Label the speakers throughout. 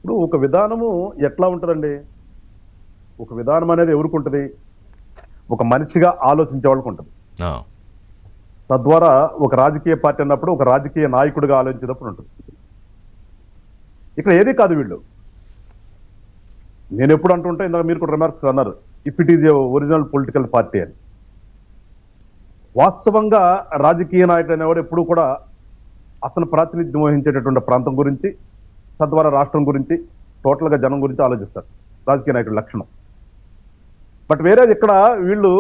Speaker 1: ఇప్పుడు ఒక విధానము ఎట్లా ఉంటుందండి? ఒక విధానం అనేది ఎవరికి ఉంటుంది? ఒక మనిషిగా ఆలోచించే వాళ్ళకి ఉంటుంది.
Speaker 2: ఆ,
Speaker 1: తద్వారా ఒక రాజకీయ పార్టీ అన్నప్పుడు ఒక రాజకీయ నాయకుడిగా ఆలోచించేటప్పుడు ఉంటుంది. ఇక్కడ ఏది కాదు వీళ్ళు. నేను ఎప్పుడు అంటుంటే ఇందాక మీరు కూడా రిమార్క్స్ అన్నారు, if it is a original political party అని. వాస్తవంగా రాజకీయ నాయకుడు అనేవాడు ఎప్పుడు కూడా అతను ప్రాతినిధ్యం వహించేటటువంటి ప్రాంతం గురించి, తద్వారా రాష్ట్రం గురించి, టోటల్ గా జనం గురించి ఆలోచిస్తారు రాజకీయ నాయకుడి లక్షణం. బట్ వేరే ఇక్కడ వీళ్ళు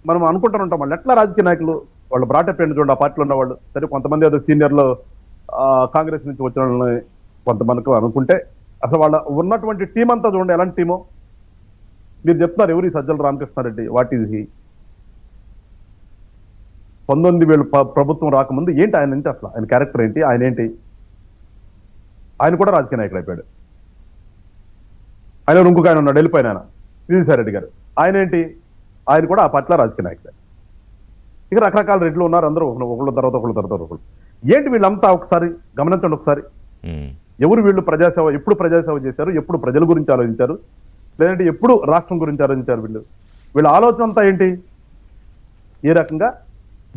Speaker 1: మనం అనుకుంటూ ఉంటాం, వాళ్ళు ఎట్లా రాజకీయ నాయకులు, వాళ్ళు బ్రాటప్ ఏంటి చూడండి, ఆ పార్టీలో ఉన్నవాళ్ళు. సరే కొంతమంది ఏదో సీనియర్లు కాంగ్రెస్ నుంచి వచ్చిన వాళ్ళని కొంతమందికి అనుకుంటే, అసలు వాళ్ళ ఉన్నటువంటి టీం అంతా చూడండి ఎలాంటి టీమో. మీరు చెప్తున్నారు ఎవరి Sajjala Ramakrishna Reddy, what is he? 19,000 ప్రభుత్వం రాకముందు ఏంటి ఆయన నుంచి, అసలు ఆయన క్యారెక్టర్ ఏంటి, ఆయన ఏంటి? ఆయన కూడా రాజకీయ నాయకుడు అయిపోయాడు. ఆయన ఇంకొక ఆయన ఉన్నాడు వెళ్ళిపోయిన ఆయన, విజయసాయి రెడ్డి గారు. ఆయన ఏంటి? ఆయన కూడా ఆ పార్టీలో రాజకీయ నాయకుడు. ఇక రకరకాల రెడ్లు ఉన్నారు, అందరూ ఒకళ్ళ తర్వాత ఒకళ్ళు. ఏంటి వీళ్ళంతా ఒకసారి గమనించండి. ఒకసారి ఎవరు వీళ్ళు? ప్రజాసేవ ఎప్పుడు ప్రజాసేవ చేశారు? ఎప్పుడు ప్రజల గురించి ఆలోచించారు? లేదంటే ఎప్పుడు రాష్ట్రం గురించి ఆలోచించారు? వీళ్ళ ఆలోచన అంతా ఏంటి? ఏ రకంగా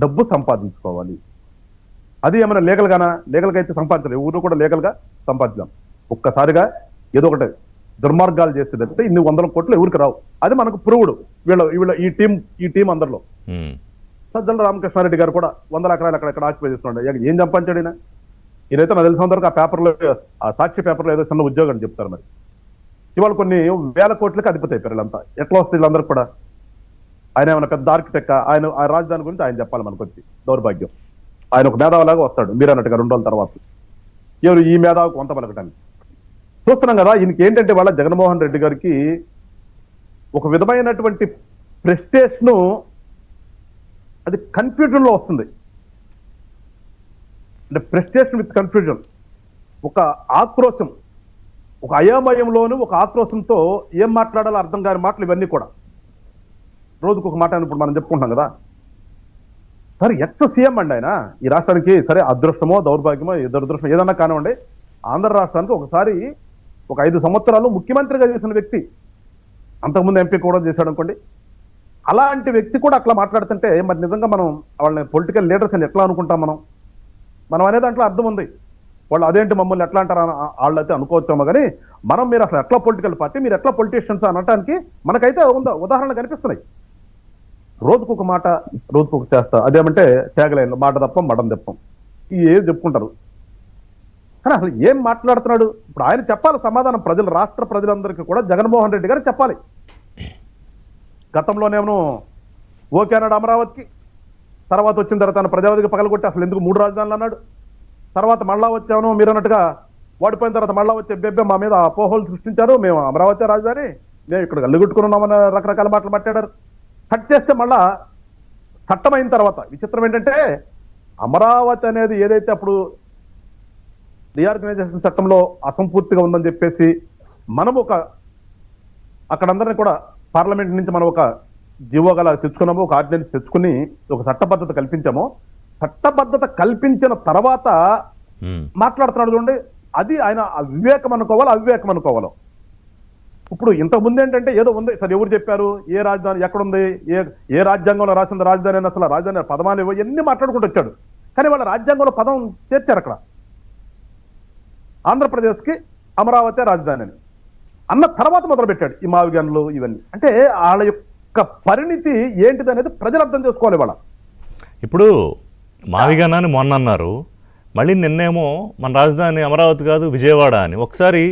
Speaker 1: డబ్బు సంపాదించుకోవాలి. అది ఏమైనా లీగల్ గానా? లీగల్గా అయితే సంపాదించాలి, ఎవరు కూడా లీగల్ గా సంపాదించాం. ఒక్కసారిగా ఏదో ఒకటి దుర్మార్గాలు చేస్తే తప్పితే ఇన్ని 100 కోట్లు ఎవరికి రావు. అది మనకు పురుగుడు వీళ్ళ ఈ టీం అందరిలో. సజ్జల రామకృష్ణారెడ్డి గారు కూడా 100 ఎకరాలు అక్కడ ఆక్యుపై చేస్తున్నాడు. ఏం సంపాదించాడు ఈయన? ఈయనైతే నాకు తెలిసినంత వరకు ఆ పేపర్లో, ఆ సాక్షి పేపర్లో ఏదో చిన్న ఉద్యోగం అని చెప్తారు. మరి ఇవాళ కొన్ని 1000 కోట్లకి అధిపతి అయిపోయారు వీళ్ళంతా. ఎట్లా వస్తుంది వీళ్ళందరికీ కూడా? ఆయన ఏమైనా పెద్ద ఆర్కిటెక్ట్? ఆయన ఆ రాజధాని గురించి ఆయన చెప్పాలి మనకు వచ్చి. దౌర్భాగ్యం. ఆయన ఒక మేధావులాగా వస్తాడు, మీరు అన్నట్టుగా 2 రోజుల తర్వాత. ఎవరు ఈ మేధావు కొంత పలకటానికి చూస్తున్నాం కదా. ఈయనకి ఏంటంటే వాళ్ళ జగన్మోహన్ రెడ్డి గారికి ఒక విధమైనటువంటి ప్రెస్టేషన్, అది కన్ఫ్యూజన్ లో వస్తుంది. అంటే ప్రెస్టేషన్ విత్ కన్ఫ్యూజన్, ఒక ఆక్రోశం, ఒక అయోమయంలోను ఒక ఆక్రోశంతో ఏం మాట్లాడాలో అర్థం కాని మాటలు ఇవన్నీ కూడా. రోజుకు ఒక మాట ఇప్పుడు మనం చెప్పుకుంటాం కదా. సరే ఎక్స్ సీఎం అండి ఆయన ఈ రాష్ట్రానికి. సరే అదృష్టమో దౌర్భాగ్యమో దురదృష్టమో ఏదన్నా కానివ్వండి, ఆంధ్ర రాష్ట్రానికి ఒకసారి ఒక 5 సంవత్సరాలు ముఖ్యమంత్రిగా చేసిన వ్యక్తి, అంతకుముందు ఎంపీ కూడా చేశాడు అనుకోండి. అలాంటి వ్యక్తి కూడా అట్లా మాట్లాడుతుంటే మరి నిజంగా మనం వాళ్ళని పొలిటికల్ లీడర్స్ అని ఎట్లా అనుకుంటాం? మనం అనే దాంట్లో అర్థం ఉంది. వాళ్ళు అదేంటి మమ్మల్ని ఎట్లా అంటారు వాళ్ళైతే అనుకోవచ్చామో, కానీ మీరు అసలు ఎట్లా పొలిటికల్ పార్టీ, మీరు ఎట్లా పొలిటీషియన్స్ అనటానికి మనకైతే ఉదాహరణలు కనిపిస్తున్నాయి. రోజుకు ఒక మాట, రోజుకు ఒక చేస్తా, అదేమంటే తేగలేను మాట తప్పం మడం తెప్పం, ఈ ఏం చెప్పుకుంటారు. కానీ అసలు ఏం మాట్లాడుతున్నాడు? ఇప్పుడు ఆయన చెప్పాలి సమాధానం. రాష్ట్ర ప్రజలందరికీ కూడా జగన్మోహన్ రెడ్డి గారు చెప్పాలి. గతంలోనేమో ఓకే అన్నాడు అమరావతికి, తర్వాత వచ్చిన తర్వాత తన ప్రజావధికి పగలగొట్టి అసలు ఎందుకు 3 రాజధానులు అన్నాడు. తర్వాత మళ్ళా వచ్చాను మీరు అన్నట్టుగా ఓడిపోయిన తర్వాత మళ్ళా వచ్చే బెబ్బే మా మీద అపోహలు సృష్టించారు, మేము అమరావతి రాజధాని, మేము ఇక్కడ అల్లుగుట్టుకుని ఉన్నామని రకరకాల మాటలు మాట్లాడారు. కట్ చేస్తే మళ్ళా చట్టమైన తర్వాత విచిత్రం ఏంటంటే, అమరావతి అనేది ఏదైతే అప్పుడు రీఆర్గనైజేషన్ చట్టంలో అసంపూర్తిగా ఉందని చెప్పేసి మనం అక్కడందరినీ కూడా పార్లమెంట్ నుంచి మనం ఒక జీవోగల తెచ్చుకున్నాము, ఒక ఆర్డినెన్స్ తెచ్చుకుని ఒక చట్టబద్ధత కల్పించాము. చట్టబద్ధత కల్పించిన తర్వాత మాట్లాడుతున్నాడు చూడండి, అది ఆయన వివేకం అనుకోవాలో అవివేకం అనుకోవాలో. ఇప్పుడు ఇంతకుముందు ఏంటంటే ఏదో ఉంది సార్, ఎవరు చెప్పారు, ఏ రాజధాని ఎక్కడుంది, ఏ రాజ్యాంగంలో రాసింది రాజధాని అని, అసలు రాజధాని పదమాలు ఇవన్నీ మాట్లాడుకుంటూ వచ్చాడు. కానీ వాళ్ళ రాజ్యాంగంలో పదం చేర్చారు అక్కడ, ఆంధ్రప్రదేశ్కి అమరావతి రాజధాని అని అన్న తర్వాత మొదలుపెట్టాడు ఈ మావిగన్లు ఇవన్నీ. అంటే వాళ్ళ యొక్క పరిణితి ఏంటిది అనేది ప్రజలు అర్థం చేసుకోవాలి. వాళ్ళ
Speaker 2: ఇప్పుడు మావిగన్ అని మొన్న అన్నారు, మళ్ళీ నిన్నేమో మన రాజధాని అమరావతి కాదు విజయవాడ అని. ఒకసారి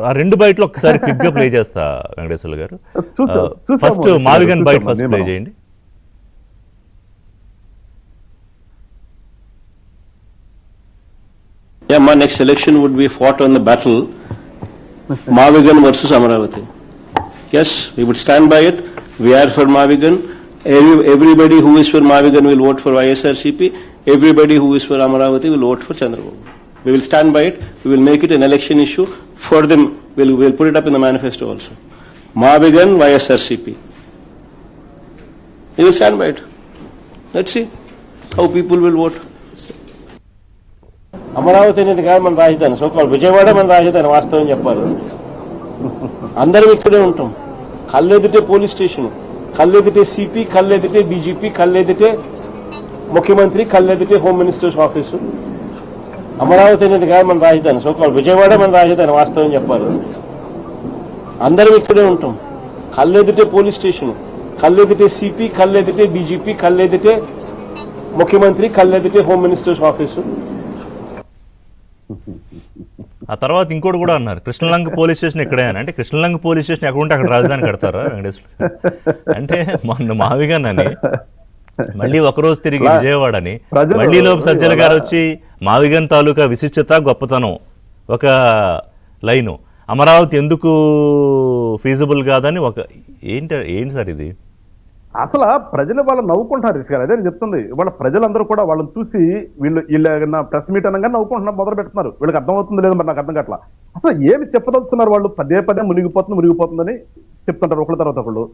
Speaker 2: ఆ 2 బైట్లు ఒకసారి క్విక్ గా ప్లే చేస్తా వెంకటేశ్వర్లు గారు. ఫస్ట్ మావిగన్ బైట్ ఫస్ట్ ప్లే చేయండి.
Speaker 3: Yeah, my next election would be fought on the battle Mavigan versus Amaravati. Yes, we would stand by it. We are for Mavigan. Everybody who is for Mavigan will vote for YSRCP. Everybody who is for Amaravati will vote for Chandrababu. We will stand by it. We will make it an election issue for them. We'll put it up in the manifesto also. Mavigan, YSRCP. We will stand by it. Let's see how people will vote. Amaravati అనేది కాదు మన రాజధాని, so-called Vijayawada మన రాజధాని. వాస్తవం చెప్పాలి, అందరం ఇక్కడే ఉంటాం. కళ్ళెదిటే పోలీస్ స్టేషన్, కళ్ళెదిటే సిపి, కళ్ళెదిటే డీజీపీ, కళ్ళెదిటే ముఖ్యమంత్రి, కళ్ళెదిటే హోమ్ మినిస్టర్స్ ఆఫీసు. అమరావతి అనేది కాదు మన రాజధాని, సోకాల్ విజయవాడ మన రాజధాని. వాస్తవం చెప్పాలి, అందరం ఇక్కడే ఉంటాం. కళ్ళెదిటే పోలీస్ స్టేషన్, కళ్ళెదిటే సిపి, కళ్ళెదిటే డీజీపీ, కళ్ళెదిటే ముఖ్యమంత్రి, కళ్ళెదిటే హోమ్ మినిస్టర్స్ ఆఫీసు.
Speaker 2: ఆ తర్వాత ఇంకోటి కూడా అన్నారు, కృష్ణలంక పోలీస్ స్టేషన్ ఇక్కడే అని. అంటే కృష్ణలంక పోలీస్ స్టేషన్ ఎక్కడ ఉంటే అక్కడ రాజధాని కడతారా వెంకటేశ్వర? అంటే మొన్న మావిగానని మళ్ళీ ఒకరోజు తిరిగి విజయవాడని, మళ్ళీ లోపు సజ్జల గారు వచ్చి మావిగన్ తాలూకా విశిష్టత గొప్పతనం ఒక లైను, అమరావతి ఎందుకు ఫీజిబుల్ కాదని ఒక ఏంటి సార్ ఇది?
Speaker 1: అసలు ప్రజలు వాళ్ళు నవ్వుకుంటున్నారు రిషి గారు. అదే నేను చెప్తుంది, వాళ్ళ ప్రజలందరూ కూడా వాళ్ళని చూసి వీళ్ళు ప్రెస్ మీట్ అనగా నవ్వుకుంటున్నారు, మొదలు పెడుతున్నారు. వీళ్ళకి అర్థమవుతుంది లేదు, మరి నాకు అర్థం కావట్లా. అసలు ఏమి చెప్పదలుచుకున్నారు వాళ్ళు? పదే పదే మునిగిపోతుందని చెప్తుంటారు ఒకళ్ళ తర్వాత ఒకళ్ళు.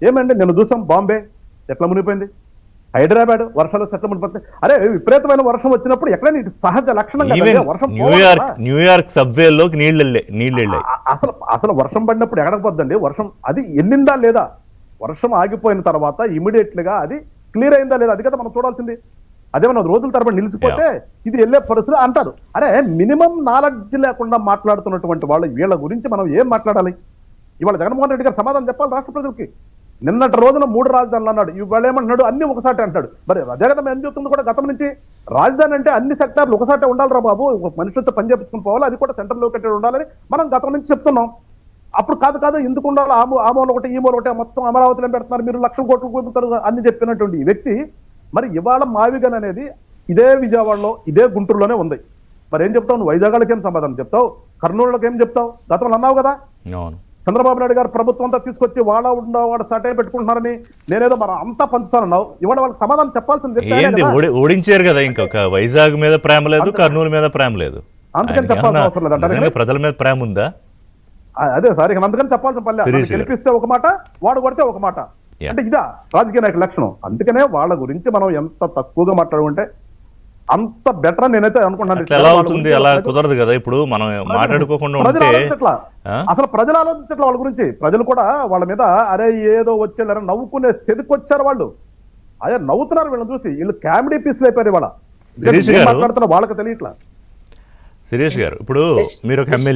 Speaker 1: ఏమండి నేను చూసాం బాంబే ఎట్లా మునిగిపోయింది, హైదరాబాద్ వర్షాలు ఎట్లా మునిగిపోతుంది. అరే విపరీతమైన వర్షం వచ్చినప్పుడు ఎక్కడైనా ఇటు సహజ లక్షణం కదా, వర్షం
Speaker 2: న్యూయార్క్ సబ్వేలోకి నీళ్ళు వెళ్ళాయి.
Speaker 1: అసలు వర్షం పడినప్పుడు ఎక్కడికి పోద్దండి వర్షం? అది వెళ్ళిందా లేదా? వర్షం ఆగిపోయిన తర్వాత ఇమీడియట్ గా అది క్లియర్ అయిందా లేదా? అది కదా మనం చూడాల్సింది. అదేమన్నా రోజుల తరబడి నిలిచిపోతే ఇది వెళ్ళే పరిస్థితి అంటారు. అరే మినిమం నాలెడ్జ్ లేకుండా మాట్లాడుతున్నటువంటి వాళ్ళు వీళ్ళ గురించి మనం ఏం మాట్లాడాలి? ఇవాళ జగన్మోహన్ రెడ్డి గారు సమాధానం చెప్పాలి రాష్ట్ర ప్రజలకి. నిన్నటి రోజున 3 రాజధానులు అన్నాడు, ఇవాళ ఏమంటున్నాడు అన్ని ఒకసారి అంటాడు. మరి అదే కదా ఏం చెప్తుంది కూడా గతం నుంచి, రాజధాని అంటే అన్ని సెక్టార్లు ఒకసారి ఉండాలిరా బాబు, ఒక మనుషులతో పని చేపించుకుని పోవాలి, అది కూడా సెంట్రల్ లొకేటెడ్ ఉండాలని మనం గతం నుంచి చెప్తున్నాం. అప్పుడు కాదు ఎందుకు ఉండాలి, ఆ మూల ఒకటి ఈ మూల ఒకటి మొత్తం అమరావతిలో పెడుతున్నారు, మీరు 1,00,000 కోట్లు కోరుతారు అన్ని చెప్పినటువంటి ఈ వ్యక్తి మరి ఇవాళ మావిగన్ అనేది ఇదే విజయవాడలో ఇదే గుంటూరులోనే ఉంది. మరి ఏం చెప్తావు నువ్వు? వైజాగ్కి ఏం సమాధానం చెప్తావు? కర్నూలుకి ఏం చెప్తావు? గతంలో అన్నావు కదా చంద్రబాబు నాయుడు గారు ప్రభుత్వం అంతా తీసుకొచ్చి వాడు సటే పెట్టుకుంటున్నారని, నేనేదో మనం అంతా పంచుతానన్నావు. ఇవాళ వాళ్ళకి సమాధానం చెప్పాల్సింది.
Speaker 2: ఓడించారు కదా, ఇంకొక వైజాగ్ మీద ప్రేమ లేదు, కర్నూలు మీద ప్రేమ లేదు,
Speaker 1: అందుకని చెప్పాల్సిన అవసరం లేదంటే
Speaker 2: ప్రజల మీద ప్రేమ ఉందా?
Speaker 1: అదే సార్, ఇక అందుకని చెప్పాల్సిన పల్లె, గెలిపిస్తే ఒక మాట, వాడు కొడితే ఒక మాట. అంటే ఇదా రాజకీయ నాయకుల లక్షణం. అందుకనే వాళ్ళ గురించి మనం ఎంత తక్కువగా మాట్లాడుకుంటే అంత బెటర్ నేనైతే అనుకుంటున్నాను.
Speaker 2: ఎలా అవుతుంది? అలా కుదరదు కదా. ఇప్పుడు మనం మాట్లాడుకోకుండా ఉంటే
Speaker 1: అసలు ప్రజలు ఆలోచించట్లా వాళ్ళ గురించి. ప్రజలు కూడా వాళ్ళ మీద అరే ఏదో వచ్చారు నవ్వుకునే స్థితికొచ్చారు వాళ్ళు. అదే నవ్వుతున్నారు వీళ్ళని చూసి. వీళ్ళు కామెడీ పీస్లు అయిపోయారు ఇవాళ, మాట్లాడుతున్నారు వాళ్ళకి తెలియట్లా.
Speaker 2: శిరీష్ గారు, ఇప్పుడు మీరు ఒక ఎమ్మెల్యే